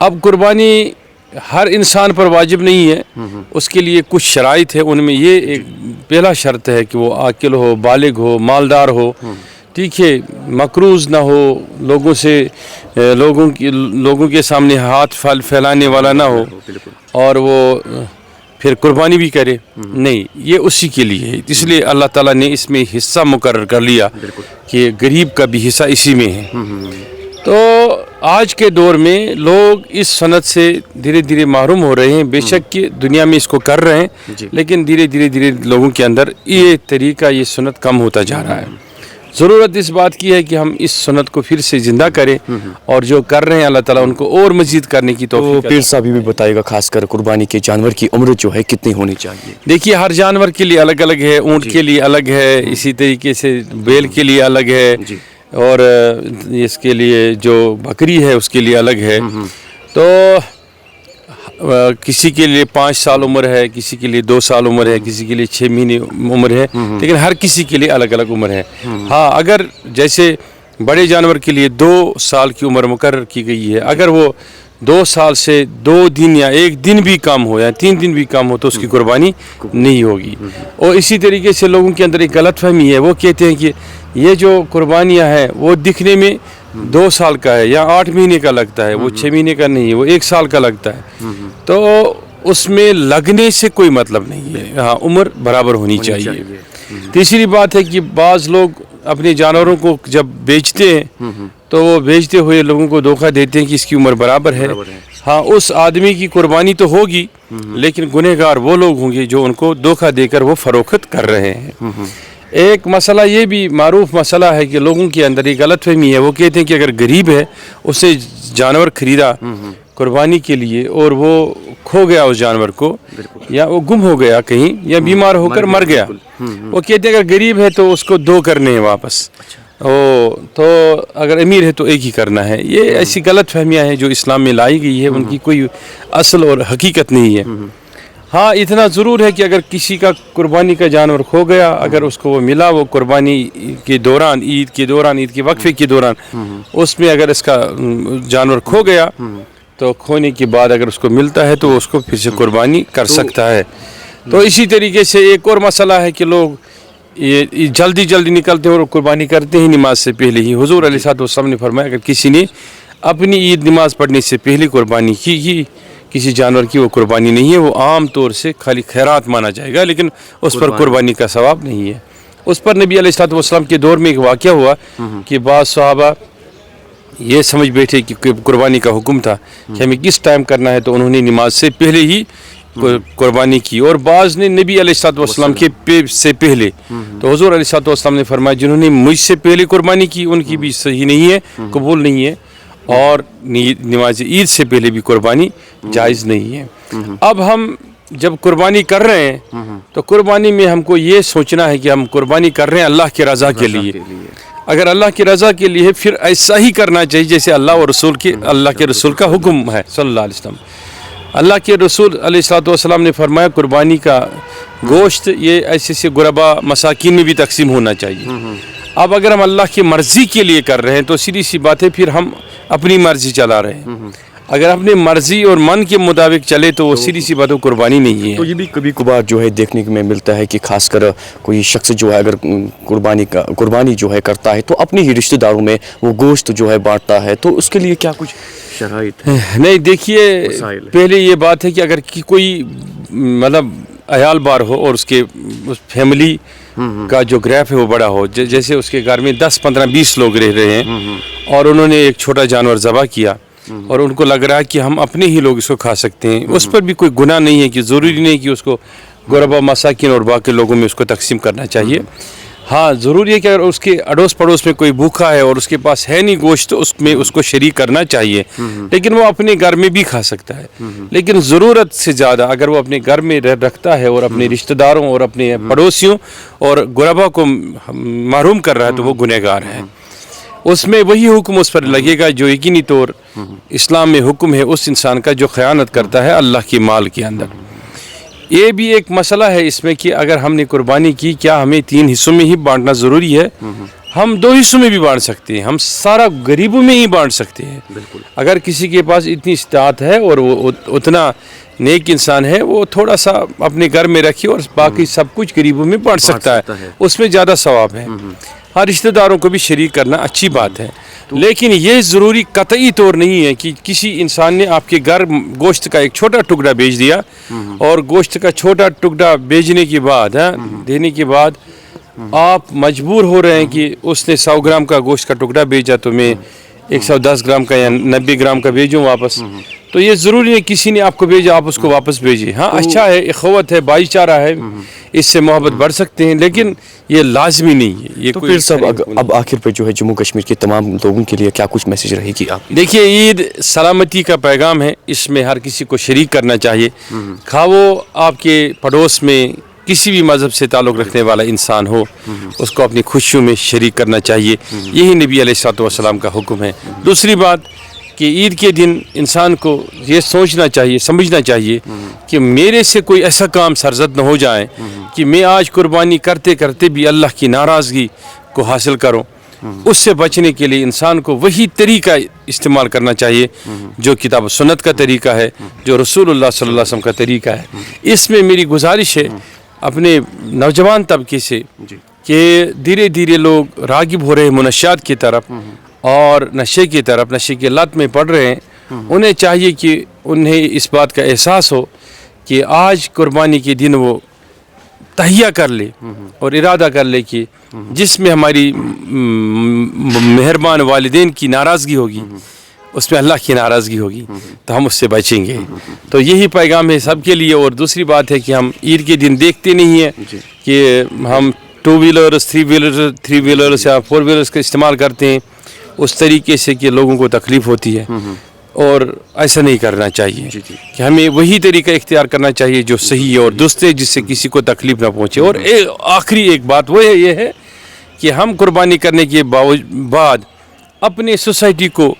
اب قربانی ہر انسان پر واجب نہیں ہے، اس کے لیے کچھ شرائط ہے، ان میں یہ ایک پہلا شرط ہے کہ وہ عاقل ہو، بالغ ہو، مالدار ہو، ٹھیک ہے، مقروض نہ ہو، لوگوں کے سامنے ہاتھ پھیلانے والا نہ ہو، اور وہ پھر قربانی بھی کرے، نہیں، یہ اسی کے لیے ہے۔ اس لیے اللہ تعالیٰ نے اس میں حصہ مقرر کر لیا کہ غریب کا بھی حصہ اسی میں ہے۔ تو آج کے دور میں لوگ اس سنت سے دھیرے دھیرے محروم ہو رہے ہیں، بے شک کہ دنیا میں اس کو کر رہے ہیں، لیکن دھیرے لوگوں کے اندر یہ طریقہ، یہ سنت کم ہوتا جا رہا ہے۔ ضرورت اس بات کی ہے کہ ہم اس سنت کو پھر سے زندہ کریں، اور جو کر رہے ہیں اللہ تعالیٰ ان کو اور مزید کرنے کی توفیق عطا۔ پیر صاحب بھی بتائے گا، خاص کر قربانی کے جانور کی عمر جو ہے کتنی ہونی چاہیے؟ دیکھیے ہر جانور کے لیے الگ الگ ہے، اونٹ کے لیے الگ ہے، اسی طریقے سے بیل کے لیے الگ ہے، اور اس کے لیے جو بکری ہے اس کے لیے الگ ہے۔ تو کسی کے لیے 5 سال عمر ہے، کسی کے لیے 2 سال عمر ہے، کسی کے لیے 6 مہینے عمر ہے، لیکن ہر کسی کے لیے الگ الگ عمر ہے۔ ہاں، اگر جیسے بڑے جانور کے لیے 2 سال کی عمر مقرر کی گئی ہے، اگر وہ 2 سال سے 2 دن یا 1 دن بھی کم ہو یا 3 دن بھی کم ہو تو اس کی قربانی نہیں ہوگی۔ اور اسی طریقے سے لوگوں کے اندر ایک غلط فہمی ہے، وہ کہتے ہیں کہ یہ جو قربانیاں ہیں وہ دکھنے میں 2 سال کا ہے یا 8 مہینے کا لگتا ہے، وہ 6 مہینے کا نہیں ہے، وہ 1 سال کا لگتا ہے، تو اس میں لگنے سے کوئی مطلب نہیں ہے، ہاں عمر برابر ہونی چاہیے۔ تیسری بات ہے کہ بعض لوگ اپنے جانوروں کو جب بیچتے ہیں تو وہ بیچتے ہوئے لوگوں کو دھوکہ دیتے ہیں کہ اس کی عمر برابر ہے۔ ہاں، اس آدمی کی قربانی تو ہوگی، لیکن گنہگار وہ لوگ ہوں گے جو ان کو دھوکہ دے کر وہ فروخت کر رہے ہیں۔ ایک مسئلہ یہ بھی معروف مسئلہ ہے کہ لوگوں کے اندر ایک غلط فہمی ہے، وہ کہتے ہیں کہ اگر غریب ہے، اس سے جانور خریدا قربانی کے لیے اور وہ کھو گیا اس جانور کو، یا وہ گم ہو گیا کہیں، یا بیمار ہو کر مر گیا، وہ کہتے ہیں اگر غریب ہے تو اس کو 2 کرنے ہیں واپس، تو اگر امیر ہے تو 1 ہی کرنا ہے۔ یہ ایسی غلط فہمیاں ہیں جو اسلام میں لائی گئی ہے، ان کی کوئی اصل اور حقیقت نہیں ہے۔ ہاں، اتنا ضرور ہے کہ اگر کسی کا قربانی کا جانور کھو گیا، اگر اس کو وہ ملا، وہ قربانی کے دوران، عید کے وقفے کے دوران، اس میں اگر اس کا جانور کھو گیا تو کھونے کے بعد اگر اس کو ملتا ہے تو اس کو پھر سے قربانی کر سکتا ہے۔ تو اسی طریقے سے ایک اور مسئلہ ہے کہ لوگ یہ جلدی نکلتے ہیں اور قربانی کرتے ہیں نماز سے پہلے ہی۔ حضور علیہ الصلوۃ والسلام نے فرمایا اگر کسی نے اپنی عید نماز پڑھنے سے پہلے قربانی کی کسی جانور کی، وہ قربانی نہیں ہے، وہ عام طور سے خالی خیرات مانا جائے گا، لیکن اس پر قربانی کا ثواب نہیں ہے۔ اس پر نبی علیہ الصلوۃ والسلام کے دور میں ایک واقعہ ہوا کہ بعض صحابہ یہ سمجھ بیٹھے کہ قربانی کا حکم تھا کہ ہمیں کس ٹائم کرنا ہے، تو انہوں نے نماز سے پہلے ہی قربانی کی، اور بعض نے نبی علیہ الصلوۃ والسلام کے سے پہلے۔ تو حضور علیہ الصلوۃ والسلام نے فرمایا جنہوں نے مجھ سے پہلے قربانی کی ان کی بھی صحیح نہیں ہے، قبول نہیں ہے، اور نماز عید سے پہلے بھی قربانی جائز نہیں ہے۔ اب ہم جب قربانی کر رہے ہیں تو قربانی میں ہم کو یہ سوچنا ہے کہ ہم قربانی کر رہے ہیں اللہ کی رضا کے لیے۔ اگر اللہ کی رضا کے لیے پھر ایسا ہی کرنا چاہیے جیسے اللہ کے رسول کا حکم ہے صلی اللہ علیہ وسلم۔ اللہ کے رسول علیہ الصلوۃ والسلام نے فرمایا قربانی کا گوشت یہ ایسے غربا مساکین میں بھی تقسیم ہونا چاہیے۔ اب اگر ہم اللہ کی مرضی کے لیے کر رہے ہیں تو سیدھی سی بات ہے پھر ہم اپنی مرضی چلا رہے ہیں۔ اگر اپنی مرضی اور من کے مطابق چلے تو وہ سیدھی سی بات ہے، قربانی نہیں ہے۔ تو یہ بھی کبھی کبھار جو ہے دیکھنے میں ملتا ہے کہ خاص کر کوئی شخص جو ہے اگر قربانی جو ہے کرتا ہے تو اپنے ہی رشتہ داروں میں وہ گوشت جو ہے بانٹتا ہے، تو اس کے لیے کیا کچھ شرائط ہے؟ نہیں، دیکھیے پہلے یہ بات ہے کہ اگر کوئی مطلب عیال بار ہو اور اس فیملی کا جو گریف ہے وہ بڑا ہو، جیسے اس کے گھر میں 10 15 20 لوگ رہ رہے ہیں اور انہوں نے ایک چھوٹا جانور ذبح کیا اور ان کو لگ رہا ہے کہ ہم اپنے ہی لوگ اس کو کھا سکتے ہیں، اس پر بھی کوئی گناہ نہیں ہے، کہ ضروری نہیں کہ اس کو غربا مساکین اور باقی لوگوں میں اس کو تقسیم کرنا چاہیے۔ ہاں، ضروری ہے کہ اگر اس کے اڑوس پڑوس میں کوئی بھوکا ہے اور اس کے پاس ہے نہیں گوشت تو اس میں اس کو شریک کرنا چاہیے، لیکن وہ اپنے گھر میں بھی کھا سکتا ہے۔ لیکن ضرورت سے زیادہ اگر وہ اپنے گھر میں رکھتا ہے اور اپنے رشتہ داروں اور اپنے پڑوسیوں اور غربا کو محروم کر رہا ہے تو وہ گنہگار ہے۔ اس میں وہی حکم اس پر لگے گا جو یقینی طور اسلام میں حکم ہے اس انسان کا جو خیانت کرتا ہے اللہ کی مال کے اندر۔ یہ بھی ایک مسئلہ ہے اس میں کہ اگر ہم نے قربانی کی کیا ہمیں 3 حصوں میں ہی بانٹنا ضروری ہے؟ ہم 2 حصوں میں بھی بانٹ سکتے ہیں. ہم سارا غریبوں میں ہی بانٹ سکتے ہیں. بالکل. اگر کسی کے پاس اتنی استطاعت ہے اور وہ اتنا نیک انسان ہے, وہ تھوڑا سا اپنے گھر میں رکھے اور باقی سب کچھ غریبوں میں بانٹ سکتا ہے, اس میں زیادہ ثواب ہے. ہر رشتہ داروں کو بھی شریک کرنا اچھی بات ہے, لیکن یہ ضروری قطعی طور نہیں ہے کہ کسی انسان نے آپ کے گھر گوشت کا ایک چھوٹا ٹکڑا بیچ دیا اور گوشت کا چھوٹا ٹکڑا بیچنے کے بعد دینے کے بعد آپ مجبور ہو رہے ہیں کہ اس نے 100 گرام کا گوشت کا ٹکڑا بیچا تو میں 110 گرام کا یا 90 گرام کا بھیجوں واپس. تو یہ ضروری نہیں کسی نے آپ کو بھیجا آپ اس کو واپس بھیجیے. ہاں اچھا ہے, اخوت ہے, بھائی چارہ ہے, اس سے محبت بڑھ سکتے ہیں, لیکن یہ لازمی نہیں ہے. یہ تو پھر صاحب اب آخر پہ جو ہے جموں کشمیر کے تمام لوگوں کے لیے کیا کچھ میسج رہے گی آپ کی؟ دیکھیے, عید سلامتی کا پیغام ہے, اس میں ہر کسی کو شریک کرنا چاہیے. خواہ وہ آپ کے پڑوس میں کسی بھی مذہب سے تعلق رکھنے والا انسان ہو, اس کو اپنی خوشیوں میں شریک کرنا چاہیے. یہی نبی علیہ الصلوۃ والسلام کا حکم ہے. دوسری بات کہ عید کے دن انسان کو یہ سوچنا چاہیے, سمجھنا چاہیے کہ میرے سے کوئی ایسا کام سرزد نہ ہو جائے کہ میں آج قربانی کرتے کرتے بھی اللہ کی ناراضگی کو حاصل کروں. اس سے بچنے کے لیے انسان کو وہی طریقہ استعمال کرنا چاہیے جو کتاب و سنت کا طریقہ ہے, جو رسول اللہ صلی اللہ علیہ وسلم کا طریقہ ہے. اس میں میری گزارش ہے اپنے نوجوان طبقے سے کہ دھیرے دھیرے لوگ راغب ہو رہے ہیں منشیات کی طرف اور نشے کی طرف, نشے کی لت میں پڑ رہے ہیں. انہیں چاہیے کہ انہیں اس بات کا احساس ہو کہ آج قربانی کے دن وہ تہیہ کر لے اور ارادہ کر لے کہ جس میں ہماری مہربان والدین کی ناراضگی ہوگی اس میں اللہ کی ناراضگی ہوگی, تو ہم اس سے بچیں گے. تو یہی پیغام ہے سب کے لیے. اور دوسری بات ہے کہ ہم عید کے دن دیکھتے نہیں ہیں کہ ہم 2 ویلرز 3 ویلرز یا 4 ویلرز کا استعمال کرتے ہیں اس طریقے سے کہ لوگوں کو تکلیف ہوتی ہے, اور ایسا نہیں کرنا چاہیے. کہ ہمیں وہی طریقہ اختیار کرنا چاہیے جو صحیح ہے اور درست ہے, جس سے کسی کو تکلیف نہ پہنچے. اور آخری ایک بات وہ ہے یہ ہے کہ ہم قربانی کرنے کے بعد اپنے سوسائٹی کو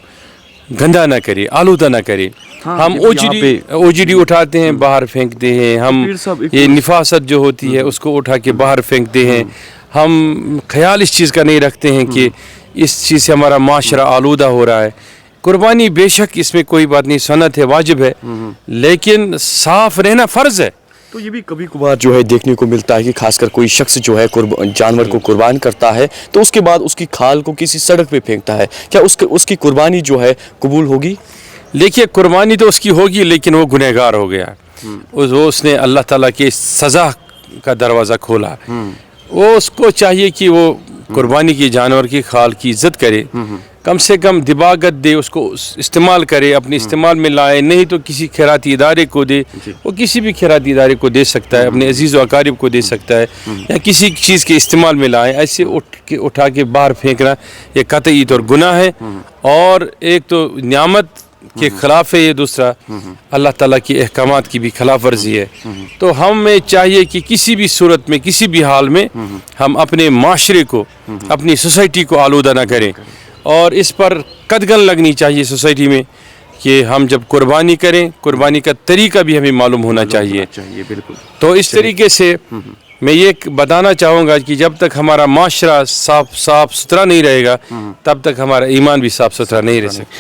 گندا نہ کرے, آلودہ نہ کرے. ہم اوجڑی اٹھاتے ہیں باہر پھینکتے ہیں, ہم یہ نفاست جو ہوتی ہے اس کو اٹھا کے باہر پھینکتے ہیں. ہم خیال اس چیز کا نہیں رکھتے ہیں کہ اس چیز سے ہمارا معاشرہ آلودہ ہو رہا ہے. قربانی بے شک اس میں کوئی بات نہیں, سنت ہے, واجب ہے, لیکن صاف رہنا فرض ہے. تو یہ بھی کبھی کبھار جو ہے دیکھنے کو ملتا ہے کہ خاص کر کوئی شخص جو ہے جانور کو قربان کرتا ہے تو اس کے بعد اس کی کھال کو کسی سڑک پہ پھینکتا ہے. کیا اس کی قربانی جو ہے قبول ہوگی؟ دیکھیے, قربانی تو اس کی ہوگی, لیکن وہ گنہگار ہو گیا. اس نے اللہ تعالیٰ کے سزا کا دروازہ کھولا. وہ اس کو چاہیے کہ وہ قربانی کی جانور کی کھال کی عزت کرے, کم سے کم دباغت دے, اس کو استعمال کرے, اپنے استعمال میں لائے. نہیں تو کسی خیراتی ادارے کو دے, وہ کسی بھی خیراتی ادارے کو دے سکتا ہے, اپنے عزیز و اقارب کو دے سکتا ہے, یا کسی چیز کے استعمال میں لائے. ایسے اٹھا کے باہر پھینکنا یہ قطعی طور گناہ ہے, اور ایک تو نعمت کے خلاف ہے, یہ دوسرا اللہ تعالیٰ کی احکامات کی بھی خلاف ورزی ہے. تو ہمیں چاہیے کہ کسی بھی صورت میں کسی بھی حال میں ہم اپنے معاشرے کو, اپنی سوسائٹی کو آلودہ نہ کریں. اور اس پر قدغن لگنی چاہیے سوسائٹی میں کہ ہم جب قربانی کریں, قربانی کا طریقہ بھی ہمیں معلوم ہونا چاہیے. بالکل. تو اس طریقے سے میں یہ بتانا چاہوں گا کہ جب تک ہمارا معاشرہ صاف ستھرا نہیں رہے گا تب تک ہمارا ایمان بھی صاف ستھرا نہیں رہ سکتا.